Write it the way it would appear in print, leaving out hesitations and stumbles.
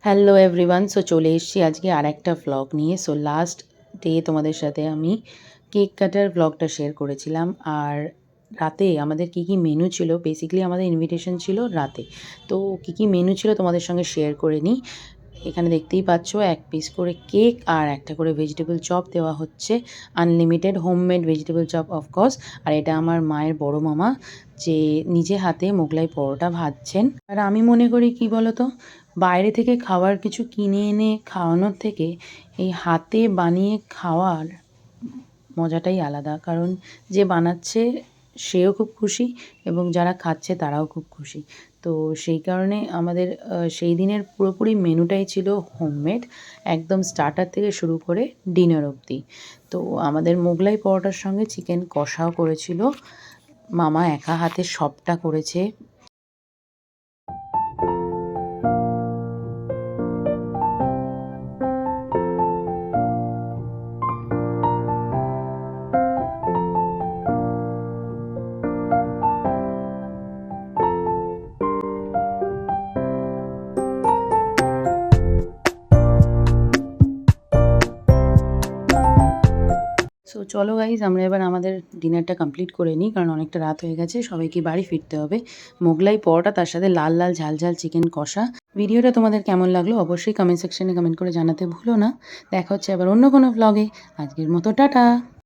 Hello everyone. So চলে এসেছি আজকে আর একটা ভ্লগ নিয়ে। সো লাস্ট ডে তোমাদের সাথে আমি কেক কাটার ভ্লগটা শেয়ার করেছিলাম। আর রাতে আমাদের কী কী মেনু ছিল, বেসিক্যালি আমাদের ইনভিটেশন ছিল রাতে। তো কী কী মেনু ছিল তোমাদের সঙ্গে শেয়ার করে নিই। এখানে দেখতেই পাচ্ছ এক পিস করে কেক আর একটা করে ভেজিটেবল চপ দেওয়া হচ্ছে, unlimited homemade vegetable chop of course. আর এটা আমার মায়ের বড় মামা, যে নিজে হাতে মোগলাই পরোটা ভাজছেন। আর আমি মনে করি কি বলতো, বাইরে থেকে খাবার কিছু কিনে এনে খাওয়ানোর থেকে এই হাতে বানিয়ে খাওয়ার মজাটাই আলাদা। কারণ যে বানাচ্ছে সেও খুব খুশি এবং যারা খাচ্ছে তারাও খুব খুশি। তো সেই কারণে আমাদের সেই দিনের পুরোপুরি মেনুটাই ছিল হোমমেড, একদম স্টার্টার থেকে শুরু করে ডিনার অবধি। তো আমাদের মোগলাই পরোটার সঙ্গে চিকেন কষাও করেছিল, মামা একা হাতে সবটা করেছে। সো চলো গাইজ, আমরা এবার আমাদের ডিনারটা কমপ্লিট করে নিই, কারণ অনেকটা রাত হয়ে গেছে, সবাইকে বাড়ি ফিরতে হবে। মোগলাই পরোটা, তার সাথে লাল লাল ঝাল ঝাল চিকেন কষা। ভিডিওটা তোমাদের কেমন লাগলো অবশ্যই কমেন্ট সেকশনে কমেন্ট করে জানাতে ভুলো না। দেখা হচ্ছে আবার অন্য কোনো ভ্লগে। আজকের মতো টাটা।